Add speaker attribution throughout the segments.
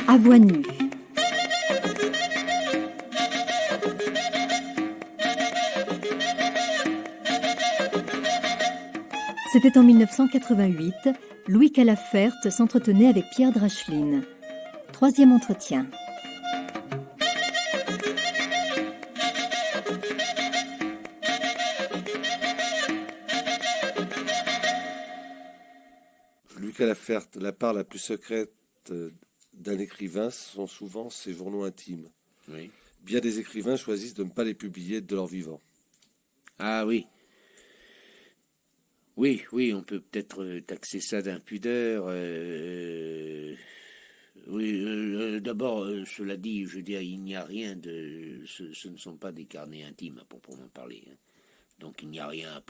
Speaker 1: À voix nue. C'était en 1988, Louis Calafert s'entretenait avec Pierre Dracheline. Troisième entretien.
Speaker 2: Louis Calafert, la part la plus secrète d'un écrivain sont souvent ses journaux intimes.
Speaker 3: Oui.
Speaker 2: Bien des écrivains choisissent de ne pas les publier de leur vivant.
Speaker 3: Ah oui. Oui, on peut peut-être taxer ça d'impudeur. D'abord, cela dit, je veux dire, il n'y a rien de... Ce ne sont pas des carnets intimes, à proprement parler. Hein. Donc il n'y a rien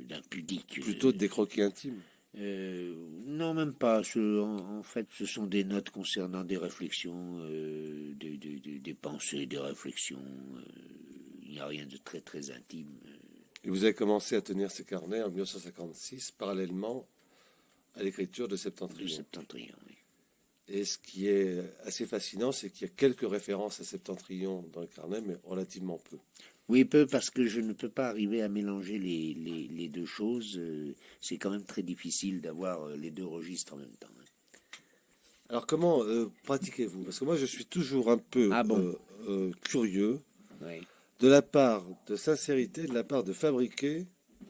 Speaker 3: d'impudique.
Speaker 2: Plutôt des croquis intimes.
Speaker 3: Non, même pas. En fait, ce sont des notes concernant des réflexions, des pensées, des réflexions. Il n'y a rien de très, très intime.
Speaker 2: Et vous avez commencé à tenir ces carnets en 1956, parallèlement à l'écriture de Septentrion.
Speaker 3: Oui.
Speaker 2: Et ce qui est assez fascinant, c'est qu'il y a quelques références à Septentrion dans le carnet, mais relativement peu.
Speaker 3: Oui, peu, parce que je ne peux pas arriver à mélanger les deux choses. C'est quand même très difficile d'avoir les deux registres en même temps.
Speaker 2: Alors, comment pratiquez-vous? Parce que moi, je suis toujours un peu curieux de la part de sincérité, de la part de fabriquer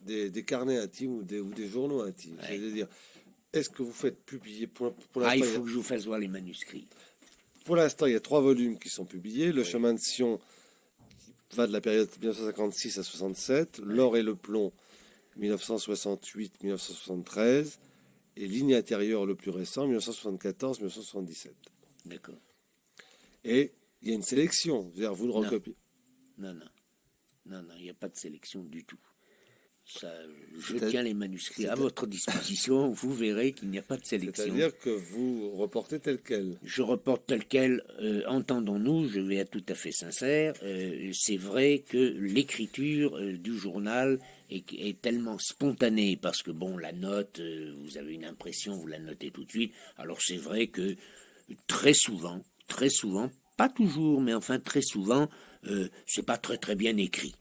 Speaker 2: des carnets intimes ou des journaux intimes. Ouais. C'est-à-dire, est-ce que vous faites publier pour
Speaker 3: l'instant, il faut que je vous fasse voir les manuscrits.
Speaker 2: Pour l'instant, il y a 3 volumes qui sont publiés. Le chemin de Sion va de la période 1956 à 67, L'or et le plomb 1968-1973 et Ligne intérieure le plus récent 1974-1977.
Speaker 3: D'accord.
Speaker 2: Et il y a une sélection, c'est-à-dire vous le recopiez.
Speaker 3: Non, il n'y a pas de sélection du tout. Ça, je tiens les manuscrits à votre disposition, vous verrez qu'il n'y a pas de sélection.
Speaker 2: C'est-à-dire que vous reportez tel quel.
Speaker 3: Je reporte tel quel, entendons-nous, je vais être tout à fait sincère, c'est vrai que l'écriture du journal est tellement spontanée, parce que bon, la note, vous avez une impression, vous la notez tout de suite, alors c'est vrai que très souvent, pas toujours, mais enfin très souvent, c'est pas très très bien écrit.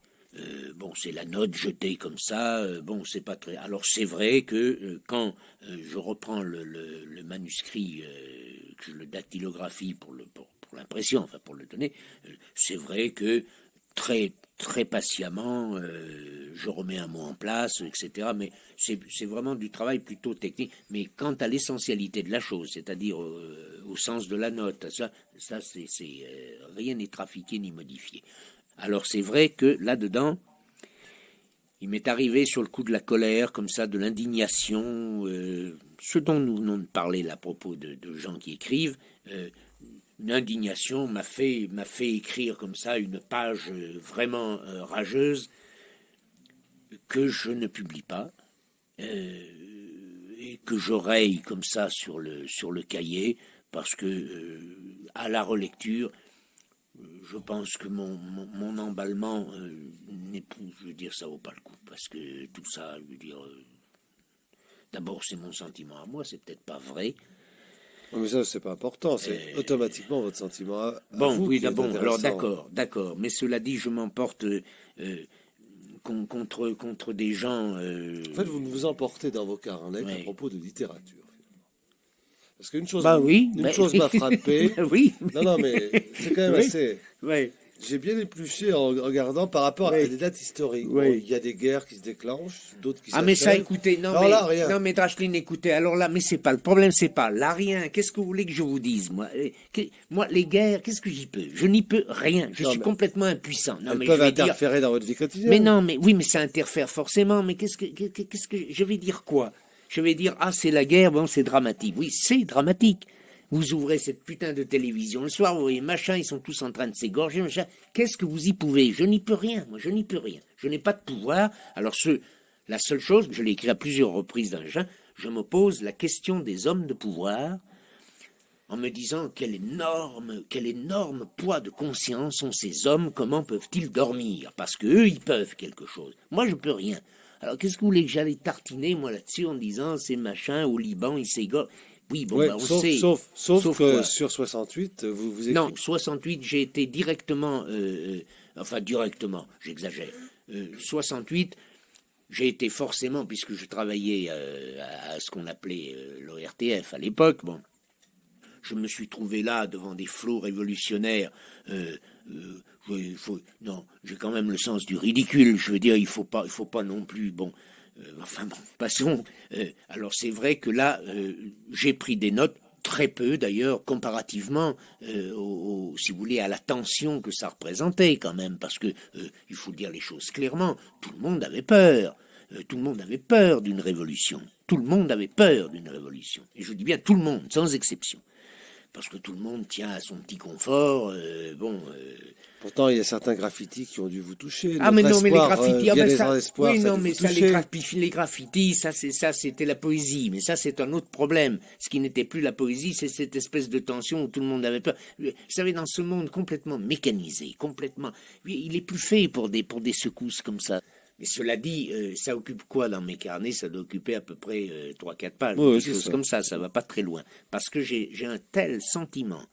Speaker 3: C'est la note jetée comme ça. C'est pas très. Alors c'est vrai que quand je reprends le manuscrit, que je le dactylographie pour l'impression, enfin pour le donner, c'est vrai que très très patiemment, je remets un mot en place, etc. Mais c'est vraiment du travail plutôt technique. Mais quant à l'essentialité de la chose, c'est-à-dire au sens de la note, ça c'est rien n'est trafiqué ni modifié. Alors c'est vrai que là-dedans, il m'est arrivé sur le coup de la colère, comme ça, de l'indignation, ce dont nous venons de parler à propos de gens qui écrivent, une indignation m'a fait écrire comme ça une page vraiment rageuse que je ne publie pas et que je raye comme ça sur le cahier parce que à la relecture, je pense que mon emballement n'est plus, je veux dire, ça vaut pas le coup, parce que tout ça, je veux dire, d'abord c'est mon sentiment à moi, c'est peut-être pas vrai.
Speaker 2: Mais ça, c'est pas important, c'est automatiquement votre sentiment à vous
Speaker 3: oui,
Speaker 2: qui est
Speaker 3: alors
Speaker 2: intéressant.
Speaker 3: d'accord, mais cela dit, je m'emporte contre des gens...
Speaker 2: En fait, vous vous emportez dans vos carnets à propos de littérature. Parce qu'une chose, chose m'a frappé.
Speaker 3: Oui.
Speaker 2: Non, mais c'est quand même assez.
Speaker 3: Oui.
Speaker 2: J'ai bien épluché en regardant par rapport à des dates historiques.
Speaker 3: Oui.
Speaker 2: Bon, il y a des guerres qui se déclenchent, d'autres qui s'achèvent.
Speaker 3: Mais ça, écoutez,
Speaker 2: rien.
Speaker 3: Non, mais Dracheline, écoutez, alors là, mais c'est pas le problème, c'est pas là rien. Qu'est-ce que vous voulez que je vous dise, moi les guerres, qu'est-ce que j'y peux? Je n'y peux rien. Je suis complètement impuissant. Non,
Speaker 2: elles
Speaker 3: mais
Speaker 2: peuvent interférer dans votre vie quotidienne.
Speaker 3: Mais non, mais oui, mais ça interfère forcément. Mais qu'est-ce que je vais dire quoi? Je vais dire, c'est la guerre, c'est dramatique. Oui, c'est dramatique. Vous ouvrez cette putain de télévision le soir, vous voyez, machin, ils sont tous en train de s'égorger, machin. Qu'est-ce que vous y pouvez? Je n'y peux rien, moi, je n'y peux rien. Je n'ai pas de pouvoir. Alors, la seule chose, je l'ai écrit à plusieurs reprises dans le jeu, je me pose la question des hommes de pouvoir en me disant quel énorme poids de conscience ont ces hommes, comment peuvent-ils dormir? Parce qu'eux, ils peuvent quelque chose. Moi, je peux rien. Alors, qu'est-ce que vous voulez que j'aille tartiner, moi, là-dessus, en disant, ces machins, au Liban, ils s'égorgent? Oui, bon, on sait.
Speaker 2: Sauf que sur 68, vous écrivez...
Speaker 3: Non, 68, j'ai été directement... directement, j'exagère. 68, j'ai été forcément, puisque je travaillais à ce qu'on appelait l'ORTF à l'époque, bon, je me suis trouvé là devant des flots révolutionnaires. Non, j'ai quand même le sens du ridicule. Je veux dire, il faut pas non plus. Bon, passons. Alors c'est vrai que là, j'ai pris des notes. Très peu d'ailleurs, comparativement, si vous voulez, à la tension que ça représentait quand même, parce que il faut dire les choses clairement, tout le monde avait peur. Tout le monde avait peur d'une révolution. Tout le monde avait peur d'une révolution. Et je dis bien tout le monde, sans exception. Parce que tout le monde tient à son petit confort.
Speaker 2: Pourtant, il y a certains graffitis qui ont dû vous toucher.
Speaker 3: Ah, mais non, mais les graffitis,
Speaker 2: oui, non, mais ça,
Speaker 3: les graffitis, c'était la poésie. Mais ça, c'est un autre problème. Ce qui n'était plus la poésie, c'est cette espèce de tension où tout le monde avait peur. Vous savez, dans ce monde complètement mécanisé, il est plus fait pour des secousses comme ça. Mais cela dit, ça occupe quoi dans mes carnets? Ça doit occuper à peu près 3-4 pages.
Speaker 2: Oui,
Speaker 3: des choses comme ça va pas très loin. Parce que j'ai un tel sentiment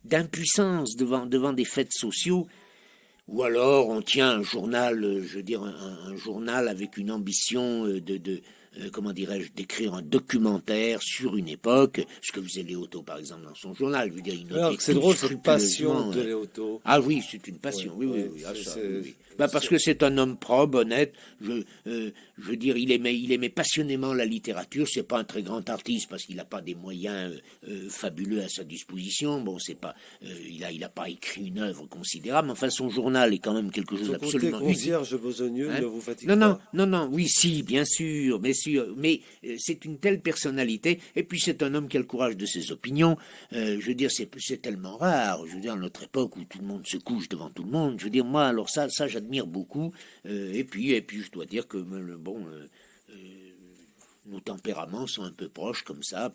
Speaker 3: d'impuissance devant des faits sociaux, ou alors on tient un journal, je veux dire, un journal avec une ambition comment dirais-je, d'écrire un documentaire sur une époque, ce que faisait Léoto, par exemple, dans son journal. Je veux dire,
Speaker 2: c'est drôle, c'est une passion de Léoto.
Speaker 3: Ah oui, c'est une passion, oui. Parce que c'est un homme probe, honnête. Je veux dire, il aimait passionnément la littérature. C'est pas un très grand artiste parce qu'il n'a pas des moyens fabuleux à sa disposition. Bon, c'est pas, il a pas écrit une œuvre considérable. Mais enfin, son journal est quand même quelque chose d'absolument unique.
Speaker 2: Concierge besogneux ne vous fatigue pas.
Speaker 3: Non. Oui, si, bien sûr, mais c'est une telle personnalité. Et puis c'est un homme qui a le courage de ses opinions. Je veux dire, c'est tellement rare. Je veux dire, à notre époque où tout le monde se couche devant tout le monde. Je veux dire, moi, alors ça j'admire beaucoup. Et puis, je dois dire que nos tempéraments sont un peu proches comme ça.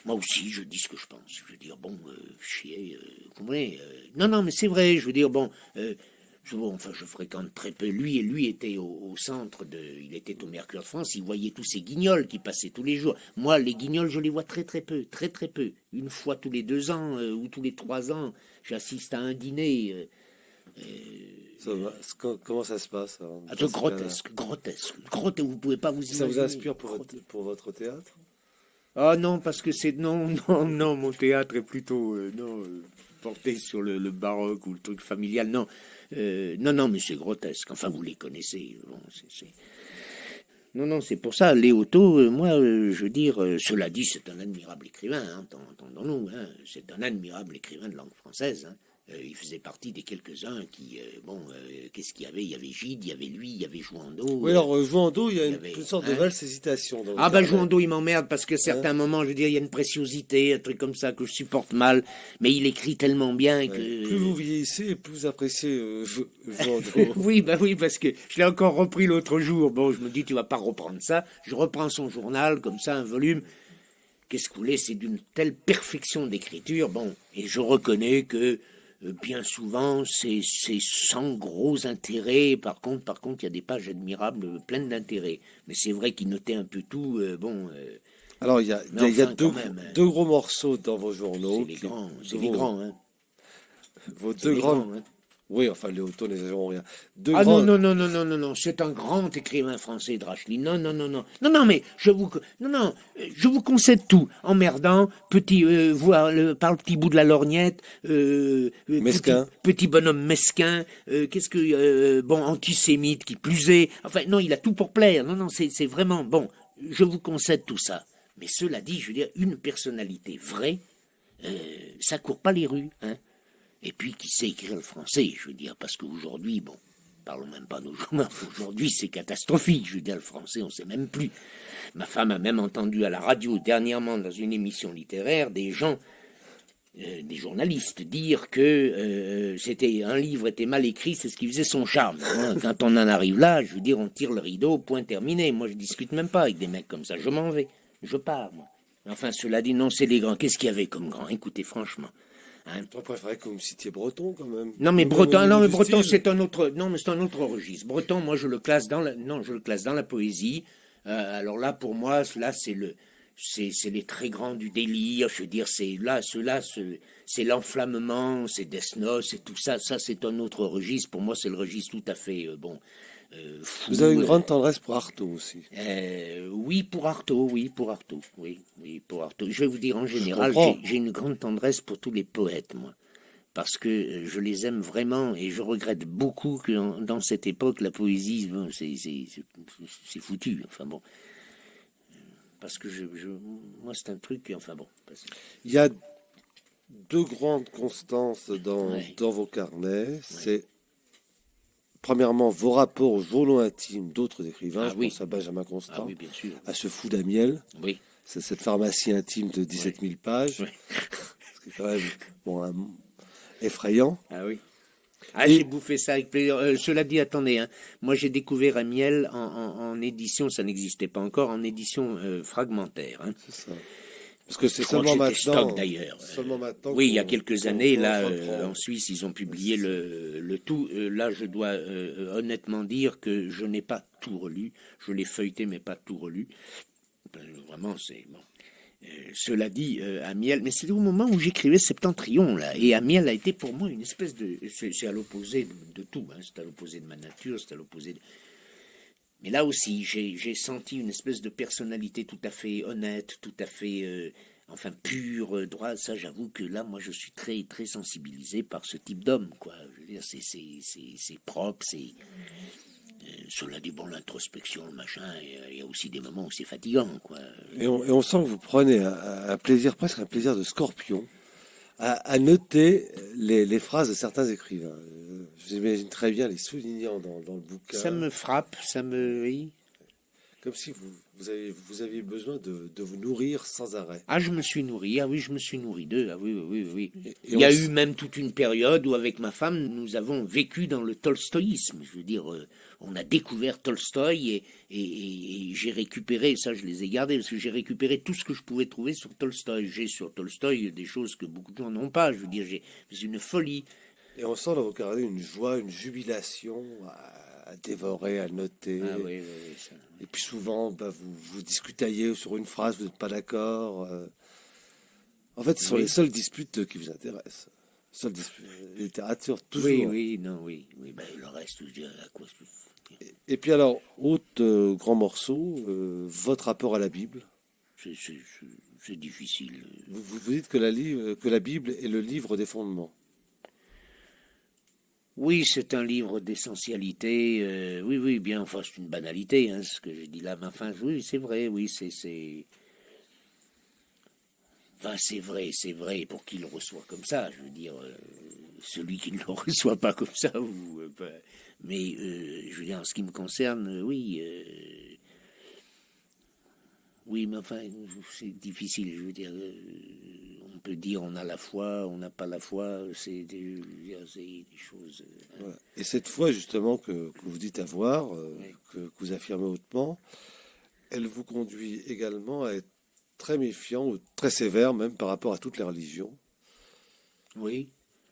Speaker 3: Moi aussi, je dis ce que je pense. Je veux dire, chier. Non, mais c'est vrai. Je veux dire, je fréquente très peu. Lui était au centre il était au Mercure de France. Il voyait tous ces guignols qui passaient tous les jours. Moi, les guignols, je les vois très peu. Une fois tous les 2 ans ou tous les 3 ans, j'assiste à un dîner.
Speaker 2: Comment ça se passe
Speaker 3: grotesque. Vous pouvez pas vous imaginer.
Speaker 2: Ça vous inspire pour votre théâtre?
Speaker 3: Ah non, parce que non, mon théâtre est plutôt porté sur le baroque ou le truc familial. Non, mais c'est grotesque. Enfin, vous les connaissez. Non, c'est pour ça. Léoto, moi, je veux dire, cela dit, c'est un admirable écrivain, entendons-nous. C'est un admirable écrivain de langue française. Il faisait partie des quelques-uns qui, qu'est-ce qu'il y avait? Il y avait Gide, il y avait lui, il y avait Jouandeau.
Speaker 2: Oui, alors Jouandeau, il y a une sorte de valse hésitation.
Speaker 3: Jouandeau, il m'emmerde parce que certains moments, je veux dire, il y a une préciosité, un truc comme ça que je supporte mal, mais il écrit tellement bien que...
Speaker 2: Plus vous vieillissez, plus vous appréciez Jouandeau.
Speaker 3: oui, parce que je l'ai encore repris l'autre jour. Bon, je me dis, tu vas pas reprendre ça. Je reprends son journal, comme ça, un volume. Qu'est-ce que vous voulez? C'est d'une telle perfection d'écriture. Bon, et je reconnais que bien souvent, c'est sans gros intérêt. Par contre, il y a des pages admirables, pleines d'intérêt. Mais c'est vrai qu'il notait un peu tout.
Speaker 2: Alors, il y a deux gros morceaux dans vos journaux.
Speaker 3: C'est les grands.
Speaker 2: Vos deux grands. Oui, enfin, Léoto, n'exagérons rien.
Speaker 3: Non, c'est un grand écrivain français, Drachlin. Non, mais je vous concède tout. Emmerdant, par le petit bout de la lorgnette,
Speaker 2: mesquin.
Speaker 3: Petit bonhomme mesquin, antisémite qui plus est. Enfin, non, il a tout pour plaire. Non, c'est vraiment, je vous concède tout ça. Mais cela dit, je veux dire, une personnalité vraie, ça court pas les rues, Et puis, qui sait écrire le français, je veux dire, parce qu'aujourd'hui, parlons même pas de nos jours, aujourd'hui, c'est catastrophique, je veux dire, le français, on sait même plus. Ma femme a même entendu à la radio, dernièrement, dans une émission littéraire, des gens, des journalistes, dire que un livre était mal écrit, c'est ce qui faisait son charme. Quand on en arrive là, je veux dire, on tire le rideau, point terminé. Moi, je discute même pas avec des mecs comme ça, je m'en vais, je pars, moi. Enfin, cela dit, non, c'est les grands. Qu'est-ce qu'il y avait comme grands? Écoutez, franchement.
Speaker 2: Toi, préférais que vous me citiez Breton, quand même.
Speaker 3: Non, mais Breton, c'est un autre registre. Breton, moi, je le classe dans la poésie. Alors là, pour moi, là, c'est les très grands du délire. Je veux dire, c'est l'enflammement, c'est Death Note, c'est tout ça. Ça, c'est un autre registre. Pour moi, c'est le registre tout à fait fou.
Speaker 2: Vous avez une grande tendresse pour Artaud aussi.
Speaker 3: Oui, pour Artaud. Oui, pour Artaud. Je vais vous dire, en général, j'ai une grande tendresse pour tous les poètes, moi. Parce que je les aime vraiment et je regrette beaucoup que dans cette époque, la poésie, bon, c'est foutu. Enfin bon. Parce que moi, c'est un truc, enfin bon.
Speaker 2: Il y a deux grandes constances dans vos carnets. C'est, premièrement, vos rapports aux journaux intimes d'autres écrivains. Je pense à Benjamin Constant,
Speaker 3: bien sûr.
Speaker 2: à ce fou d'Amiel.
Speaker 3: Oui.
Speaker 2: C'est cette pharmacie intime de 17 000 pages. Oui. C'est quand même effrayant.
Speaker 3: Ah oui. J'ai bouffé ça avec plaisir. Cela dit, attendez, moi j'ai découvert Amiel en édition, ça n'existait pas encore, en édition fragmentaire. C'est ça.
Speaker 2: Parce que c'est seulement maintenant.
Speaker 3: D'ailleurs. Oui, il y a quelques années, là, en Suisse, ils ont publié le tout. Là, je dois honnêtement dire que je n'ai pas tout relu. Je l'ai feuilleté, mais pas tout relu. Vraiment, c'est bon. Cela dit, Amiel, mais c'est au moment où j'écrivais Septentrion, là, et Amiel a été pour moi une espèce de... C'est à l'opposé de tout, c'est à l'opposé de ma nature, c'est à l'opposé de... Mais là aussi, j'ai senti une espèce de personnalité tout à fait honnête, tout à fait, pure, droit. Ça, j'avoue que là, moi, je suis très, très sensibilisé par ce type d'homme, quoi. Je veux dire, c'est propre, c'est... Cela dit, bon, l'introspection, le machin, il y a aussi des moments où c'est fatigant, quoi.
Speaker 2: Et on sent que vous prenez un plaisir, presque un plaisir de scorpion, à noter les phrases de certains écrivains. J'imagine très bien les soulignant dans le bouquin.
Speaker 3: Ça me frappe, oui.
Speaker 2: Comme si vous aviez besoin de vous nourrir sans arrêt.
Speaker 3: Ah, je me suis nourri, je me suis nourri d'eux, oui. Il y a eu même toute une période où, avec ma femme, nous avons vécu dans le tolstoïsme. Je veux dire, on a découvert Tolstoï et j'ai récupéré, ça je les ai gardés, parce que j'ai récupéré tout ce que je pouvais trouver sur Tolstoï. J'ai sur Tolstoï des choses que beaucoup de gens n'ont pas. Je veux dire, c'est une folie.
Speaker 2: Et on sent dans vos carnets une joie, une jubilation à dévorer, à noter.
Speaker 3: Ah oui, ça.
Speaker 2: Et puis souvent, vous discutaillez sur une phrase, vous n'êtes pas d'accord. En fait, ce sont les seules disputes qui vous intéressent. Seule littérature, toujours.
Speaker 3: Oui. Ben, le reste, je dirais à quoi.
Speaker 2: Et puis alors, autre grand morceau, votre rapport à la Bible.
Speaker 3: C'est difficile.
Speaker 2: Vous dites que la Bible est le livre des fondements.
Speaker 3: Oui, c'est un livre d'essentialité. Oui, bien, enfin, c'est une banalité, ce que je dis là. Mais enfin, oui, c'est vrai, oui, c'est... Enfin, c'est vrai, pour qu'il le reçoit comme ça, je veux dire, celui qui ne le reçoit pas comme ça, mais je veux dire, en ce qui me concerne, oui, mais enfin, c'est difficile, je veux dire, on peut dire on a la foi, on n'a pas la foi, c'est des choses...
Speaker 2: Voilà. Et cette foi, justement, que vous dites avoir, que vous affirmez hautement, elle vous conduit également à être très méfiant, ou très sévère même par rapport à toutes les religions.
Speaker 3: Oui.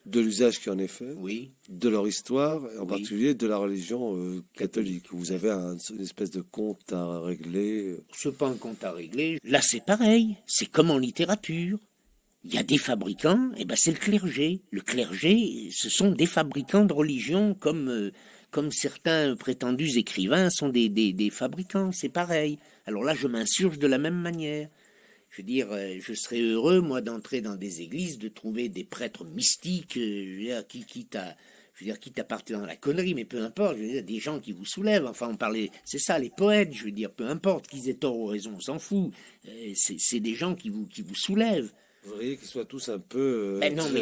Speaker 2: De l'usage qui en est fait.
Speaker 3: Oui.
Speaker 2: De leur histoire, et en particulier de la religion catholique. Vous avez une espèce de compte à régler.
Speaker 3: C'est pas un compte à régler. Là, c'est pareil. C'est comme en littérature. Il y a des fabricants, et ben c'est le clergé. Le clergé, ce sont des fabricants de religion, comme certains prétendus écrivains sont des fabricants. C'est pareil. Alors là, je m'insurge de la même manière. Je veux dire, je serais heureux, moi, d'entrer dans des églises, de trouver des prêtres mystiques, quitte à partir dans la connerie, mais peu importe, je veux dire, des gens qui vous soulèvent. Enfin, on parlait, c'est ça, les poètes, je veux dire, peu importe qu'ils aient tort ou raison, on s'en fout. C'est des gens qui vous soulèvent.
Speaker 2: Vous voyez qu'ils soient tous un peu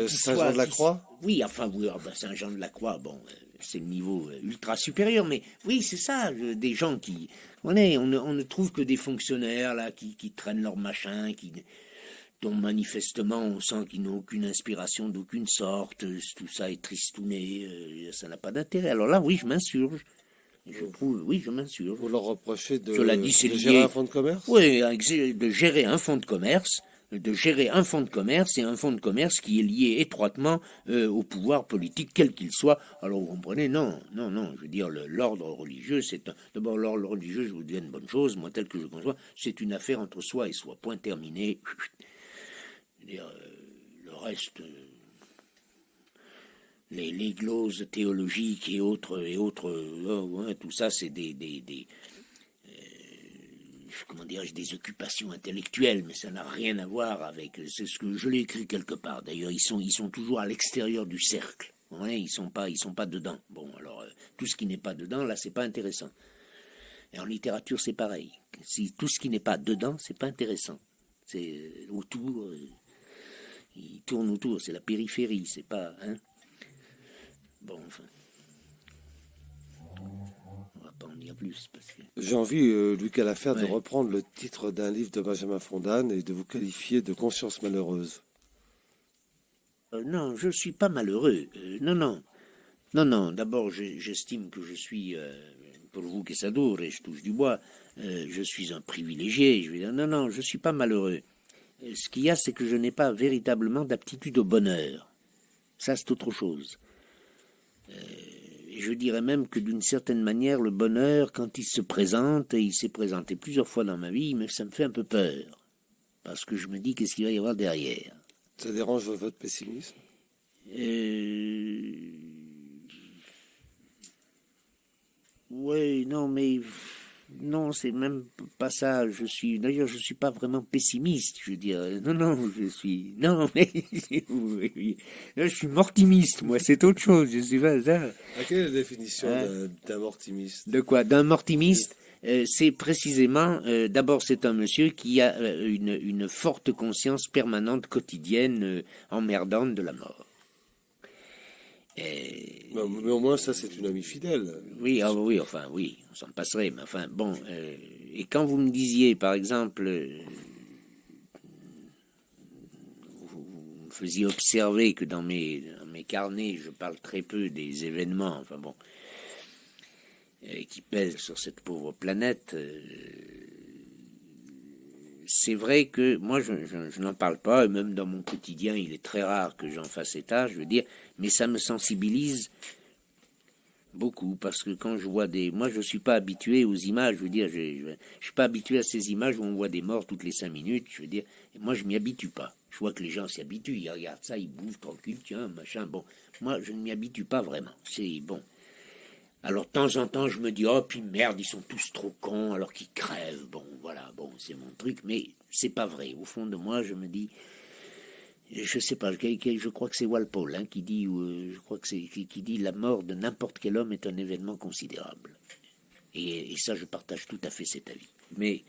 Speaker 3: Saint-Jean
Speaker 2: de la Croix.
Speaker 3: Oui, enfin, Saint-Jean de la Croix, bon, c'est le niveau ultra supérieur, mais oui, c'est ça, des gens qui... On ne trouve que des fonctionnaires là qui traînent leur machin, dont manifestement on sent qu'ils n'ont aucune inspiration d'aucune sorte, tout ça est tristouné, ça n'a pas d'intérêt. Alors là, oui, je m'insurge. Je m'insurge.
Speaker 2: Vous leur reprochez de
Speaker 3: gérer
Speaker 2: un fonds de commerce ?
Speaker 3: Oui, de gérer un fonds de commerce de gérer un fonds de commerce, et un fonds de commerce qui est lié étroitement au pouvoir politique, quel qu'il soit. Alors vous comprenez, non, je veux dire, l'ordre religieux, d'abord l'ordre religieux, je vous dis une bonne chose, moi tel que je conçois, c'est une affaire entre soi et soi, point terminé. Je veux dire, le reste, les gloses théologiques et autres, tout ça, c'est comment dirais-je, des occupations intellectuelles, mais ça n'a rien à voir avec. C'est ce que je l'ai écrit quelque part. D'ailleurs, ils sont toujours à l'extérieur du cercle. Ouais, ils sont pas dedans. Bon, alors tout ce qui n'est pas dedans, là, c'est pas intéressant. Et en littérature, c'est pareil. Si tout ce qui n'est pas dedans, c'est pas intéressant. C'est autour. Il tourne autour. C'est la périphérie. C'est pas. Hein. Bon, enfin. Pas en dire plus.
Speaker 2: J'ai envie, Louis Calafert, de reprendre le titre d'un livre de Benjamin Fondane et de vous qualifier de conscience malheureuse.
Speaker 3: Non, je ne suis pas malheureux. Non. D'abord, j'estime que je suis, pour vous qui s'adore, et je touche du bois, je suis un privilégié. Je vais dire, non, je ne suis pas malheureux. Ce qu'il y a, c'est que je n'ai pas véritablement d'aptitude au bonheur. Ça, c'est autre chose. Je dirais même que d'une certaine manière, le bonheur, quand il se présente, et il s'est présenté plusieurs fois dans ma vie, mais ça me fait un peu peur. Parce que je me dis, qu'est-ce qu'il va y avoir derrière?
Speaker 2: Ça dérange votre pessimisme?
Speaker 3: Oui, non, mais... Non, c'est même pas ça. D'ailleurs, je suis pas vraiment pessimiste. Je veux dire, non, mais je suis mortimiste. Moi, c'est autre chose. Je suis pas ça.
Speaker 2: Quelle est la définition d'un mortimiste?
Speaker 3: De quoi? D'un mortimiste, c'est précisément. D'abord, c'est un monsieur qui a une forte conscience permanente, quotidienne, emmerdante de la mort.
Speaker 2: Mais au moins, ça, c'est une amie fidèle.
Speaker 3: Oui, oui, on s'en passerait, mais enfin, bon. Et quand vous me disiez, par exemple, vous me faisiez observer que dans mes carnets, je parle très peu des événements, enfin bon, qui pèsent sur cette pauvre planète, c'est vrai que moi, je n'en parle pas, et même dans mon quotidien, il est très rare que j'en fasse état, je veux dire, mais ça me sensibilise beaucoup, parce que quand je vois moi, je ne suis pas habitué aux images, je veux dire, je suis pas habitué à ces images où on voit des morts toutes les 5 minutes, je veux dire, et moi, je m'y habitue pas. Je vois que les gens s'y habituent, ils regardent ça, ils bouffent tranquille, tiens, machin, bon. Moi, je ne m'y habitue pas vraiment, c'est bon. Alors, de temps en temps, je me dis, oh, puis merde, ils sont tous trop cons, alors qu'ils crèvent. Bon, voilà, bon, c'est mon truc, mais c'est pas vrai. Au fond de moi, je me dis, je sais pas, je crois que c'est Walpole qui dit, qui dit, la mort de n'importe quel homme est un événement considérable. Et ça, je partage tout à fait cet avis. Mais,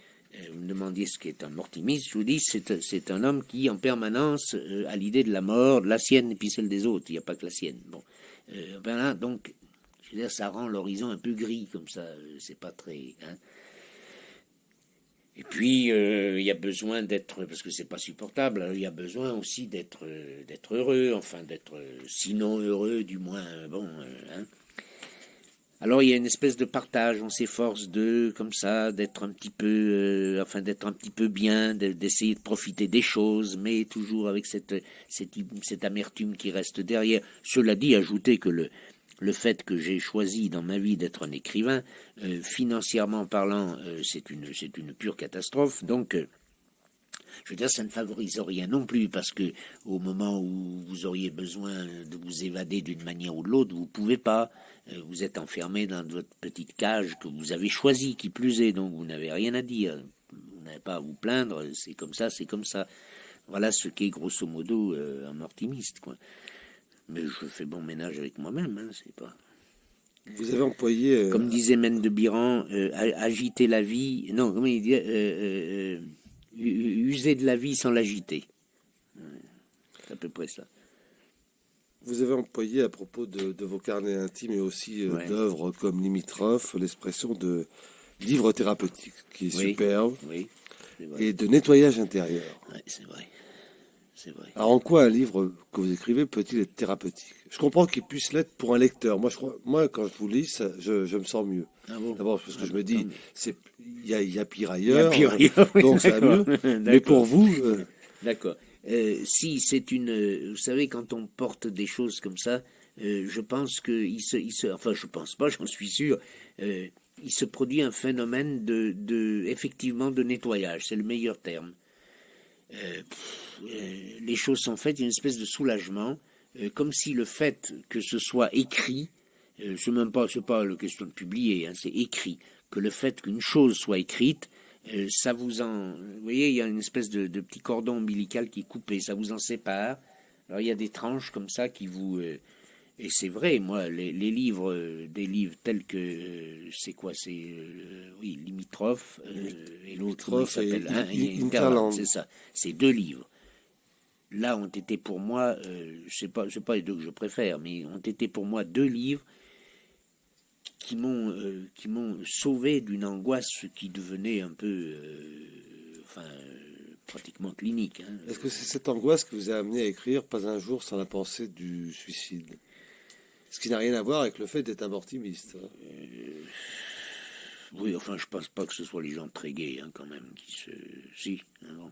Speaker 3: vous me demandiez ce qu'est un mortimiste, je vous dis, c'est un homme qui, en permanence, a l'idée de la mort, de la sienne et puis celle des autres. Il n'y a pas que la sienne. Bon, là, donc, je veux dire, ça rend l'horizon un peu gris, comme ça, c'est pas très... Hein. Et puis, il y a besoin d'être, parce que c'est pas supportable, il y a besoin aussi d'être heureux, enfin, d'être, sinon heureux, du moins, bon... Hein. Alors, il y a une espèce de partage, on s'efforce comme ça, d'être un petit peu, d'être un petit peu bien, d'essayer de profiter des choses, mais toujours avec cette amertume qui reste derrière. Cela dit, ajouter que le fait que j'ai choisi dans ma vie d'être un écrivain, financièrement parlant, c'est une pure catastrophe. Donc, je veux dire, ça ne favorise rien non plus, parce que au moment où vous auriez besoin de vous évader d'une manière ou de l'autre, vous ne pouvez pas. Vous êtes enfermé dans votre petite cage que vous avez choisie, qui plus est, donc vous n'avez rien à dire. Vous n'avez pas à vous plaindre, c'est comme ça, c'est comme ça. Voilà ce qu'est grosso modo un mortimiste, quoi. Mais je fais bon ménage avec moi-même, hein, c'est pas...
Speaker 2: Vous avez employé...
Speaker 3: Comme disait Mène de Biran, agiter la vie... Non, comment il dit user de la vie sans l'agiter. C'est à peu près ça.
Speaker 2: Vous avez employé, à propos de vos carnets intimes et aussi d'œuvres comme Limitrophe, l'expression de livre thérapeutique, qui est superbe, et de nettoyage intérieur.
Speaker 3: Oui, c'est vrai. C'est vrai.
Speaker 2: Alors, en quoi un livre que vous écrivez peut-il être thérapeutique? Je comprends qu'il puisse l'être pour un lecteur. Moi, quand je vous lis, je me sens mieux. Ah bon? D'abord, parce que je me dis, il y a pire ailleurs, donc ça va mieux. Mais pour vous,
Speaker 3: D'accord. Si c'est une... vous savez, quand on porte des choses comme ça, je pense que... enfin, je pense pas, j'en suis sûr. Il se produit un phénomène effectivement, de nettoyage. C'est le meilleur terme. Les choses sont faites, il y a une espèce de soulagement, comme si le fait que ce soit écrit, c'est pas la question de publier, hein, c'est écrit, que le fait qu'une chose soit écrite, ça vous en... Vous voyez, il y a une espèce de petit cordon ombilical qui est coupé, ça vous en sépare. Alors il y a des tranches comme ça qui vous... et c'est vrai, moi, les livres, des livres tels que... c'est quoi? C'est... oui, Limitrophe, et l'autre, il s'appelle... Hinterland, c'est ça. C'est 2 livres. Là, ont été pour moi... c'est pas les 2 que je préfère, mais ont été pour moi 2 livres qui m'ont sauvé d'une angoisse qui devenait un peu, pratiquement clinique. Hein.
Speaker 2: Est-ce que c'est cette angoisse qui vous a amené à écrire Pas un jour sans la pensée du suicide? Ce qui n'a rien à voir avec le fait d'être abortimiste. Hein.
Speaker 3: Oui, enfin, je pense pas que ce soit les gens très gays, hein, quand même, qui se... Si, hein, bon.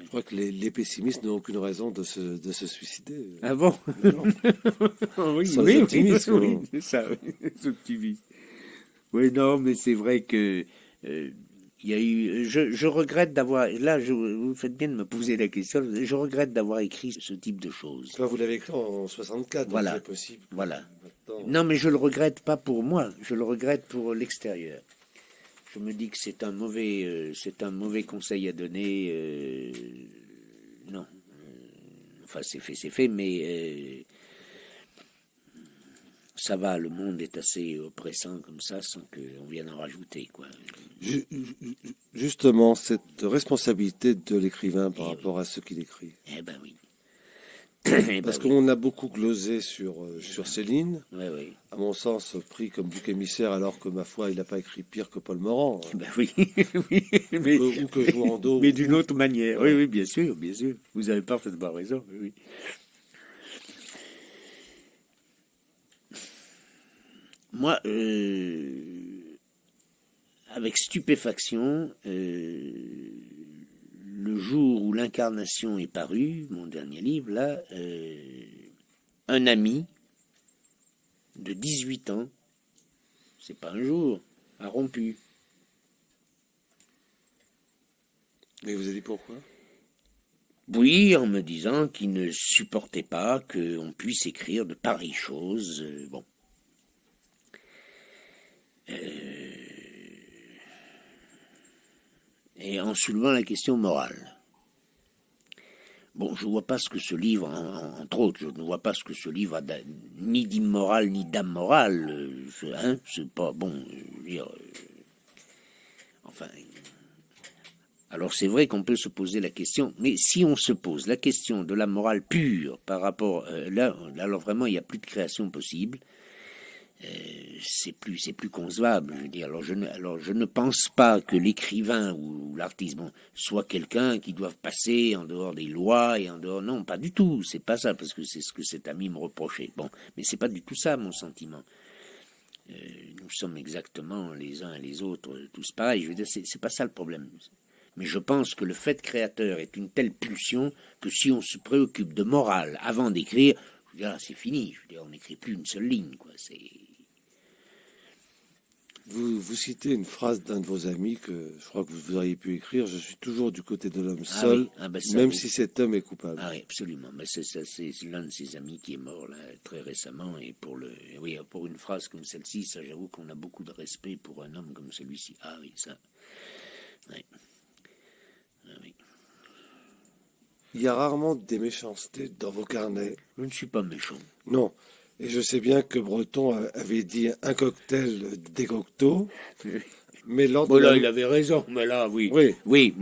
Speaker 2: Je crois que les pessimistes n'ont aucune raison de se suicider.
Speaker 3: Ah bon? Oui, c'est ça, oui, les optimistes. Oui, non, mais c'est vrai que il y a eu... Je regrette d'avoir... Là, vous faites bien de me poser la question. Je regrette d'avoir écrit ce type de choses.
Speaker 2: Vous l'avez écrit en 64,
Speaker 3: voilà.
Speaker 2: Donc c'est possible.
Speaker 3: Voilà.
Speaker 2: Maintenant...
Speaker 3: Non, mais je le regrette pas pour moi. Je le regrette pour l'extérieur. Je me dis que c'est un mauvais conseil à donner. Non. Enfin, c'est fait, mais ça va, le monde est assez oppressant comme ça, sans qu'on vienne en rajouter, quoi.
Speaker 2: Justement, cette responsabilité de l'écrivain par rapport à ce qu'il écrit.
Speaker 3: Eh ben oui.
Speaker 2: Parce qu'on a beaucoup glosé sur Céline,
Speaker 3: oui.
Speaker 2: À mon sens pris comme bouc émissaire, alors que ma foi, il n'a pas écrit pire que Paul Morand.
Speaker 3: Ben oui, oui.
Speaker 2: Ou que Jouando.
Speaker 3: Mais d'une autre manière. Oui, oui, bien sûr. Vous avez parfaitement raison. Oui. Moi, avec stupéfaction, le jour où l'incarnation est parue, mon dernier livre, là, un ami de 18 ans, c'est pas un jour, a rompu.
Speaker 2: Mais vous avez dit pourquoi?
Speaker 3: Oui, en me disant qu'il ne supportait pas qu'on puisse écrire de pareilles choses. Bon. Et en soulevant la question morale. Bon, je ne vois pas ce que ce livre, entre autres, je ne vois pas ce que ce livre a ni d'immoral ni d'âme morale. Hein, c'est pas bon. Enfin. Alors c'est vrai qu'on peut se poser la question, mais si on se pose la question de la morale pure par rapport là, alors vraiment il n'y a plus de création possible. C'est plus concevable, je veux dire. Alors je ne pense pas que l'écrivain ou l'artiste soit quelqu'un qui doit passer en dehors des lois et en dehors. Non, pas du tout. C'est pas ça, parce que c'est ce que cet ami me reprochait. Bon, mais c'est pas du tout ça mon sentiment. Nous sommes exactement les uns et les autres tous pareils. Je veux dire, c'est pas ça le problème. Mais je pense que le fait créateur est une telle pulsion que si on se préoccupe de morale avant d'écrire, je veux dire, c'est fini. Je veux dire, on n'écrit plus une seule ligne, quoi.
Speaker 2: Vous citez une phrase d'un de vos amis que je crois que vous auriez pu écrire. Je suis toujours du côté de l'homme seul, même si cet homme est coupable.
Speaker 3: Ah oui, absolument. Mais c'est l'un de ses amis qui est mort là, très récemment. Et pour une phrase comme celle-ci, ça, j'avoue qu'on a beaucoup de respect pour un homme comme celui-ci. Ah oui, ça. Oui. Ah oui.
Speaker 2: Il y a rarement des méchancetés dans vos carnets.
Speaker 3: Je ne suis pas méchant.
Speaker 2: Non. Et je sais bien que Breton avait dit un cocktail des Cocteau, mais lors de
Speaker 3: il avait raison, mais là, oui. Oui.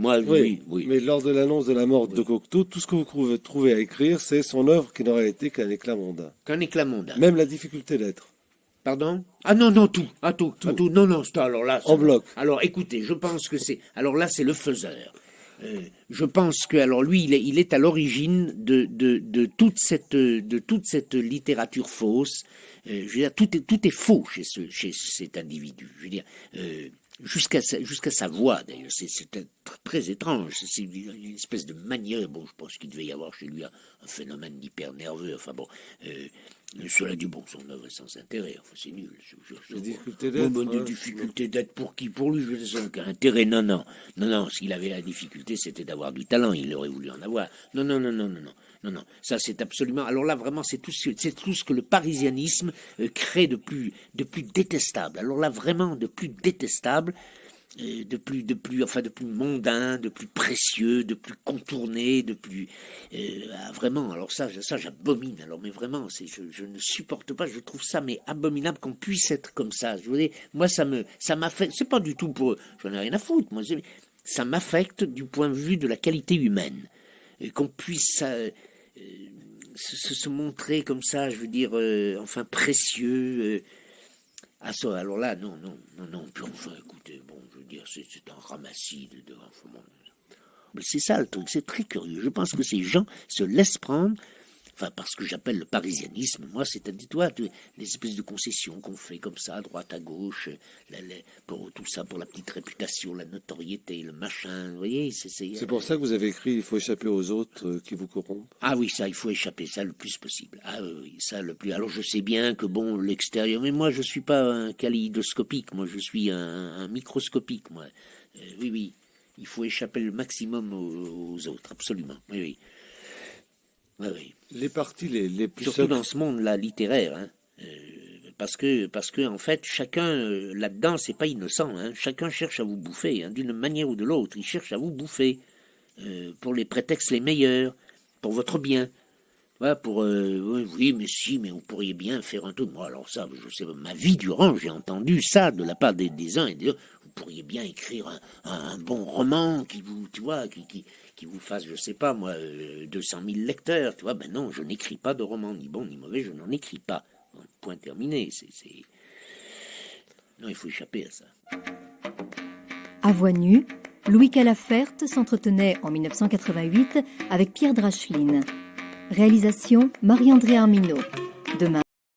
Speaker 2: Mais lors de l'annonce de la mort de Cocteau, tout ce que vous trouvez à écrire, c'est son œuvre qui n'aurait été qu'un éclat mondain.
Speaker 3: Qu'un éclat mondain.
Speaker 2: Même la difficulté d'être.
Speaker 3: Pardon? Ah non, tout. Non, c'est alors là.
Speaker 2: En bloc.
Speaker 3: Alors écoutez, je pense que c'est... Alors là, c'est le faiseur. Je pense que alors lui il est à l'origine de toute cette littérature fausse. Je veux dire, tout est faux chez cet individu. Je veux dire, jusqu'à sa voix d'ailleurs. C'était très étrange. C'est une espèce de manière. Bon, je pense qu'il devait y avoir chez lui un phénomène d'hyper nerveux. Enfin bon, cela dit, bon, son œuvre est sans intérêt. Enfin, c'est nul.
Speaker 2: Des difficultés d'être.
Speaker 3: Des difficultés d'être pour qui? Pour lui, je veux dire, aucun intérêt. Non. S'il avait la difficulté, c'était d'avoir du talent. Il aurait voulu en avoir. Non. Ça, c'est absolument. Alors là, vraiment, c'est tout ce que le parisianisme crée de plus détestable. Alors là, vraiment, de plus détestable, de plus mondain, de plus précieux, de plus contourné, de plus vraiment. Alors ça, j'abomine. Alors mais vraiment, je ne supporte pas. Je trouve ça mais abominable qu'on puisse être comme ça. Je veux dire, moi, ça m'affecte. C'est pas du tout pour. J'en ai rien à foutre. Moi, ça m'affecte du point de vue de la qualité humaine. Qu'on puisse se montrer comme ça, je veux dire, enfin précieux. Alors là, non. Puis enfin, écoutez, bon, je veux dire, c'est un ramassis de enfin, bon. Mais c'est ça le truc, c'est très curieux. Je pense que ces gens se laissent prendre. Enfin, parce que j'appelle le parisianisme, moi, c'est-à-dire, toi, les espèces de concessions qu'on fait comme ça, à droite, à gauche, pour tout ça, pour la petite réputation, la notoriété, le machin, vous voyez,
Speaker 2: c'est pour ça que vous avez écrit « Il faut échapper aux autres qui vous corrompent ».
Speaker 3: Ah oui, ça, il faut échapper, ça le plus possible. Ah oui, ça le plus. Alors je sais bien que, bon, l'extérieur, mais moi, je suis pas un kaléidoscopique, moi, je suis un microscopique, moi. Oui, il faut échapper le maximum aux autres, absolument, oui. Oui.
Speaker 2: Les partis les plus
Speaker 3: surtout dans ce monde-là littéraire, hein, parce que en fait chacun là-dedans c'est pas innocent, hein, chacun cherche à vous bouffer, hein, d'une manière ou de l'autre, il cherche à vous bouffer pour les prétextes les meilleurs, pour votre bien. Voilà, oui, mais vous pourriez bien faire un truc. Moi, alors ça, je sais, ma vie durant, j'ai entendu ça de la part des uns et des autres. Vous pourriez bien écrire un bon roman qui vous, tu vois, qui vous fasse, je sais pas moi, 200 000 lecteurs, tu vois. Ben non, je n'écris pas de roman, ni bon ni mauvais, je n'en écris pas. Point terminé. Non, il faut échapper à ça.
Speaker 1: À voix nue, Louis Calaferte s'entretenait en 1988 avec Pierre Dracheline. Réalisation Marie-André Arminaud.